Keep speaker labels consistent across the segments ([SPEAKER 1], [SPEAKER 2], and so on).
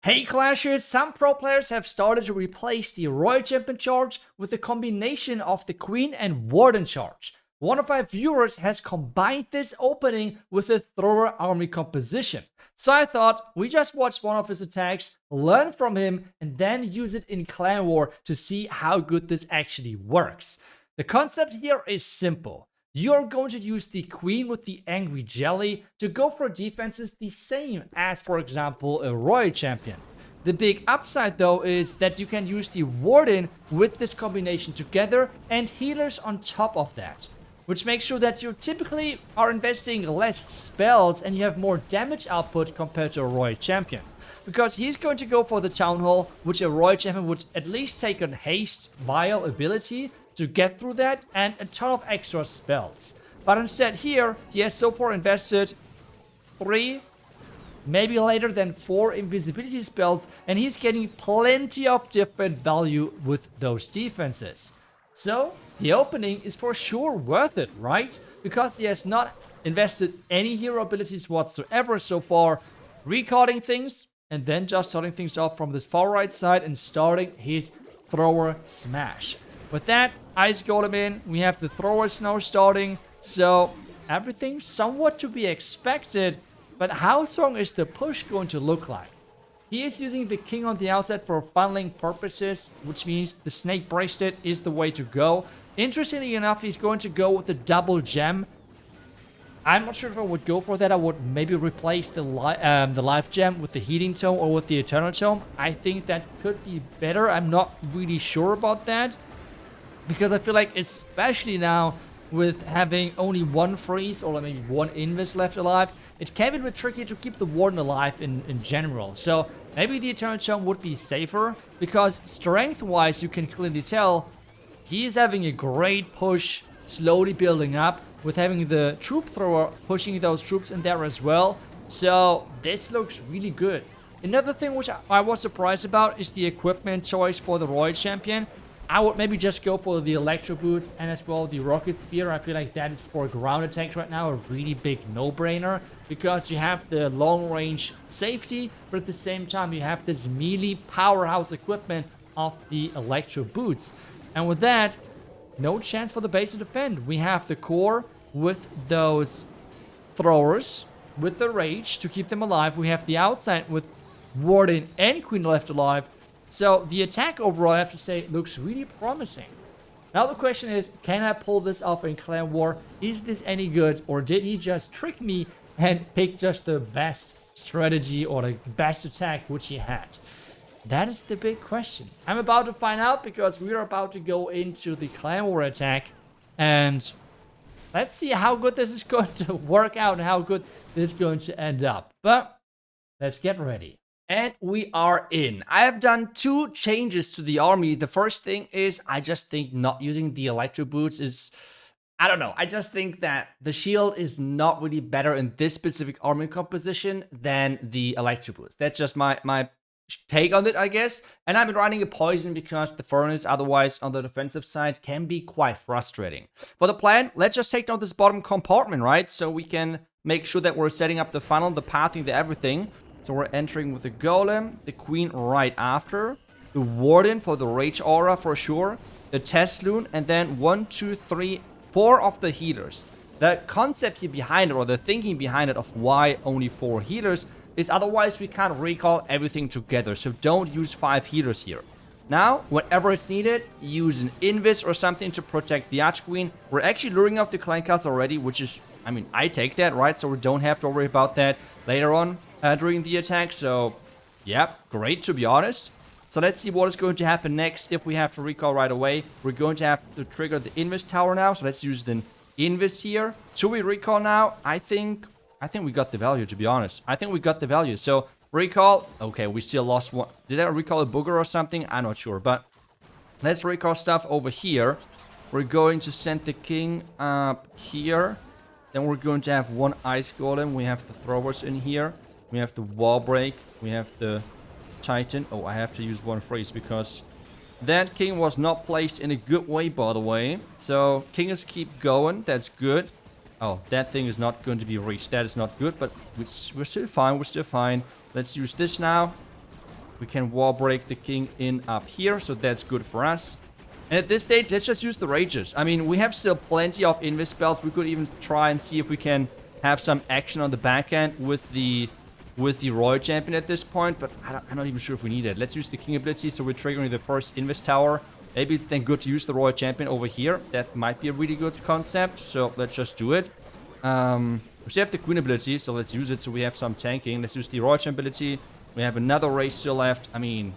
[SPEAKER 1] Hey Clashers, some pro players have started to replace the Royal Champion charge with a combination of the Queen and Warden charge. One of my viewers has combined this opening with a thrower army composition. So I thought we just watch one of his attacks, learn from him, and then use it in Clan War to see how good this actually works. The concept here is simple. You're going to use the Queen with the Angry Jelly to go for defenses the same as, for example, a Royal Champion. The big upside though is that you can use the Warden with this combination together and healers on top of that, which makes sure that you typically are investing less spells and you have more damage output compared to a Royal Champion. Because he's going to go for the Town Hall, which a Royal Champion would at least take on Haste, Vile ability to get through that, and a ton of extra spells. But instead here, he has so far invested 3, maybe later than 4 invisibility spells, and he's getting plenty of different value with those defenses. So, the opening is for sure worth it, right? Because he has not invested any hero abilities whatsoever so far, recalling things, and then just starting things off from this far right side and starting his thrower smash. With that, Ice Golem in, we have the throwers now starting, so everything somewhat to be expected, but how strong is the push going to look like? He is using the King on the outset for funneling purposes, which means the Snake Bracelet is the way to go. Interestingly enough, he's going to go with the double gem. I'm not sure if I would go for that. I would maybe replace the Life Gem with the Healing Tome or with the Eternal Tome. I think that could be better. I'm not really sure about that. Because I feel like, especially now, with having only one freeze or maybe one invis left alive, it can be a bit tricky to keep the Warden alive in general. So maybe the Eternal Tome would be safer, because strength-wise, you can clearly tell he is having a great push, slowly building up, with having the Troop Thrower pushing those troops in there as well. So this looks really good. Another thing which I was surprised about is the equipment choice for the Royal Champion. I would maybe just go for the Electro Boots and as well the Rocket Spear. I feel like that is for ground attacks right now a really big no-brainer, because you have the long-range safety, but at the same time you have this melee powerhouse equipment of the Electro Boots. And with that, no chance for the base to defend. We have the core with those throwers, with the Rage to keep them alive. We have the outside with Warden and Queen left alive. So the attack overall, I have to say, looks really promising. Now the question is, can I pull this off in Clan War? Is this any good, or did he just trick me and pick just the best strategy or the best attack which he had? That is the big question. I'm about to find out, because we are about to go into the Clan War attack, and let's see how good this is going to work out and how good this is going to end up. But let's get ready. And we are in. I have done 2 changes to the army. The first thing is, I just think not using the Electro Boots is, I don't know. I just think that the shield is not really better in this specific army composition than the Electro Boots. That's just my take on it, I guess. And I've been running a poison because the furnace otherwise on the defensive side can be quite frustrating. For the plan, let's just take down this bottom compartment, right? So we can make sure that we're setting up the funnel, the pathing, the everything. So we're entering with the Golem, the Queen right after, the Warden for the Rage Aura for sure, the Tesloon, and then 1, 2, 3, 4 of the healers. The concept here behind it, or the thinking behind it of why only 4 healers, is otherwise we can't recall everything together. So don't use 5 healers here. Now, whenever it's needed, use an Invis or something to protect the Archqueen. We're actually luring off the Clan Cards already, which is, I mean, I take that, right? So we don't have to worry about that later on. During the attack, so yeah, great to be honest. So let's see what is going to happen next. If we have to recall right away, we're going to have to trigger the Invis tower now. So let's use the Invis here. Should we recall now? I think we got the value, to be honest. I think we got the value. So recall. Okay, we still lost one. Did I recall a booger or something? I'm not sure, but let's recall stuff over here. We're going to send the king up here. Then we're going to have 1 Ice Golem. We have the throwers in here. We have the Wall Break. We have the Titan. Oh, I have to use 1 freeze because that king was not placed in a good way, by the way. So, kings keep going. That's good. Oh, that thing is not going to be reached. That is not good, but we're still fine. We're still fine. Let's use this now. We can wall break the king in up here, so that's good for us. And at this stage, let's just use the rages. I mean, we have still plenty of invis spells. We could even try and see if we can have some action on the back end with the Royal Champion at this point, but I'm not even sure if we need it. Let's use the king ability, so we're triggering the first invis tower. Maybe it's then good to use the Royal Champion over here. That might be a really good concept, so let's just do it. We still have the queen ability, so let's use it so we have some tanking. Let's use the Royal Champion ability. We have another race still left. I mean,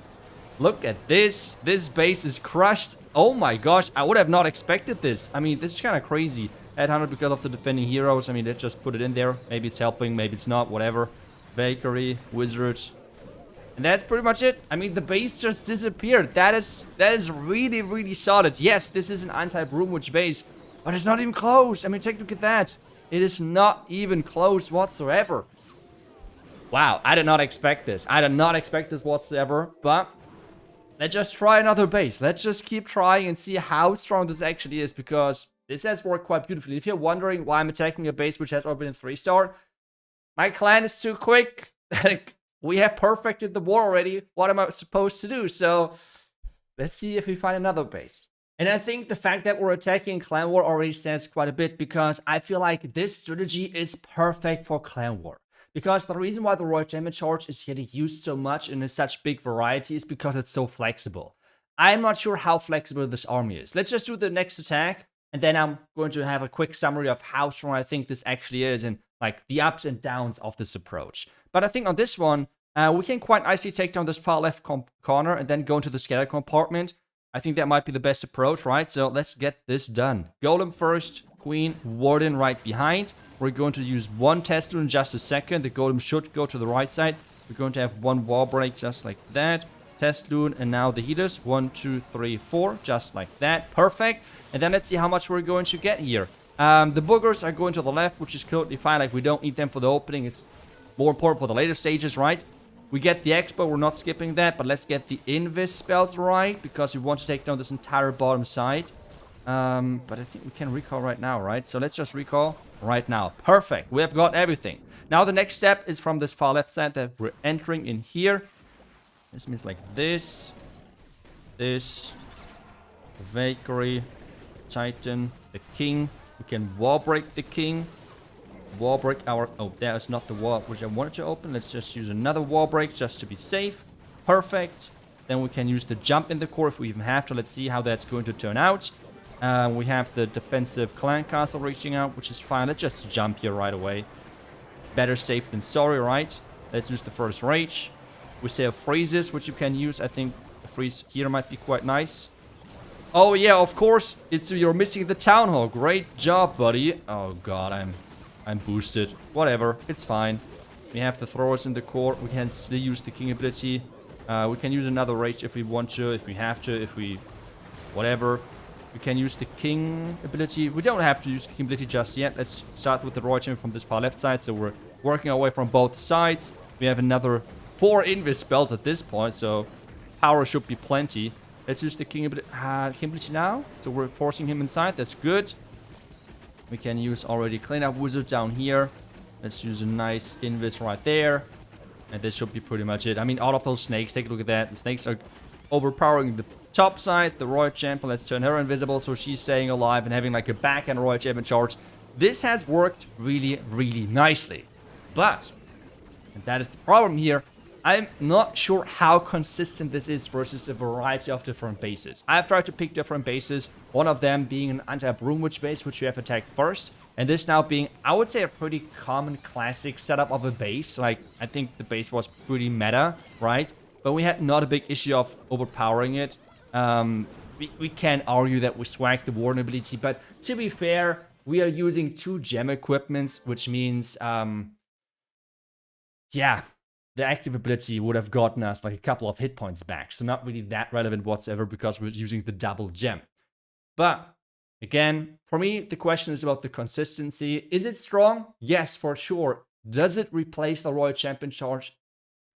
[SPEAKER 1] look at this. This base is crushed. Oh my gosh, I would have not expected this. I mean, this is kind of crazy. At 100 because of the defending heroes. I mean, let's just put it in there. Maybe it's helping, maybe it's not, whatever. Bakery, wizard. And that's pretty much it. I mean, the base just disappeared. That is really, really solid. Yes, this is an anti-Broomwitch base, but it's not even close. I mean, take a look at that. It is not even close whatsoever. Wow, I did not expect this. I did not expect this whatsoever, but let's just try another base. Let's just keep trying and see how strong this actually is, because this has worked quite beautifully. If you're wondering why I'm attacking a base which has already been 3-star, my clan is too quick. We have perfected the war already. What am I supposed to do? So let's see if we find another base. And I think the fact that we're attacking Clan War already says quite a bit, because I feel like this strategy is perfect for Clan War. Because the reason why the Royal Champion Charge is getting used so much and in such big variety is because it's so flexible. I'm not sure how flexible this army is. Let's just do the next attack, and then I'm going to have a quick summary of how strong I think this actually is and like the ups and downs of this approach. But I think on this one, we can quite nicely take down this far left corner and then go into the scatter compartment. I think that might be the best approach, right? So let's get this done. Golem first, Queen Warden right behind. We're going to use one test in just a second. The golem should go to the right side. We're going to have one wall break just like that. Test loon, and now the healers. 1, 2, 3, 4, just like that. Perfect. And then let's see how much we're going to get here. The boogers are going to the left, which is totally fine. Like, we don't need them for the opening. It's more important for the later stages, right? We get the expo. We're not skipping that, but let's get the invis spells right, because we want to take down this entire bottom side. But I think we can recall right now, right? So let's just recall right now. Perfect. We have got everything. Now the next step is from this far left side that we're entering in here. This means like this, the Valkyrie, Titan, the king. We can wall break the king. Wall break our... Oh, there's not the wall which I wanted to open. Let's just use another wall break just to be safe. Perfect. Then we can use the jump in the core if we even have to. Let's see how that's going to turn out. We have the defensive clan castle reaching out, which is fine. Let's just jump here right away. Better safe than sorry, right? Let's use the first rage. We still have freezes, which you can use. I think a freeze here might be quite nice. Oh yeah, of course. You're missing the town hall. Great job, buddy. Oh god, I'm boosted. Whatever, it's fine. We have the throwers in the core. We can still use the king ability. We can use another rage if we want to, if we have to, if we... Whatever. We can use the king ability. We don't have to use the king ability just yet. Let's start with the Royal Champion from this far left side. So we're working our way from both sides. We have another 4 invis spells at this point, so power should be plenty. Let's use the king ability now. So we're forcing him inside. That's good. We can use already cleanup wizard down here. Let's use a nice invis right there. And this should be pretty much it. I mean, all of those snakes, take a look at that. The snakes are overpowering the top side. The Royal Champion, let's turn her invisible so she's staying alive and having like a backhand Royal Champion charge. This has worked really, really nicely. But, and that is the problem here, I'm not sure how consistent this is versus a variety of different bases. I've tried to pick different bases, one of them being an anti-Broomwitch base, which we have attacked first, and this now being, I would say, a pretty common classic setup of a base. Like, I think the base was pretty meta, right? But we had not a big issue of overpowering it. We can argue that we swagged the Warden ability, but to be fair, we are using 2 gem equipments, which means, yeah, the active ability would have gotten us like a couple of hit points back. So not really that relevant whatsoever because we're using the double gem. But again, for me, the question is about the consistency. Is it strong? Yes, for sure. Does it replace the Royal Champion Charge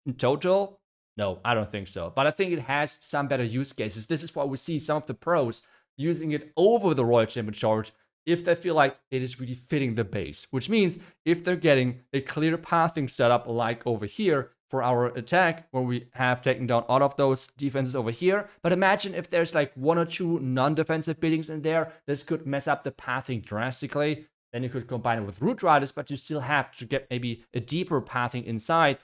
[SPEAKER 1] in total? No, I don't think so. But I think it has some better use cases. This is why we see some of the pros using it over the Royal Champion Charge if they feel like it is really fitting the base. Which means if they're getting a clear pathing setup like over here, for our attack, where we have taken down all of those defenses over here. But imagine if there's like 1 or 2 non-defensive buildings in there. This could mess up the pathing drastically. Then you could combine it with Root Riders, but you still have to get maybe a deeper pathing inside.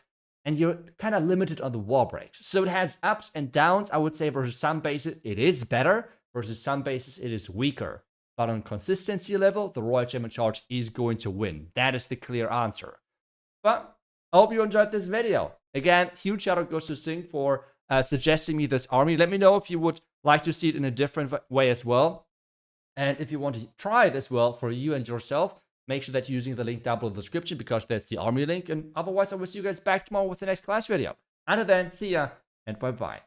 [SPEAKER 1] And you're kind of limited on the wall breaks. So it has ups and downs. I would say versus some bases, it is better. Versus some bases, it is weaker. But on consistency level, the Royal Champion Charge is going to win. That is the clear answer. But I hope you enjoyed this video. Again, huge shout out goes to Sing for suggesting me this army. Let me know if you would like to see it in a different way as well. And if you want to try it as well for you and yourself, make sure that you're using the link down below the description, because that's the army link. And otherwise, I will see you guys back tomorrow with the next class video. Until then, see ya and bye-bye.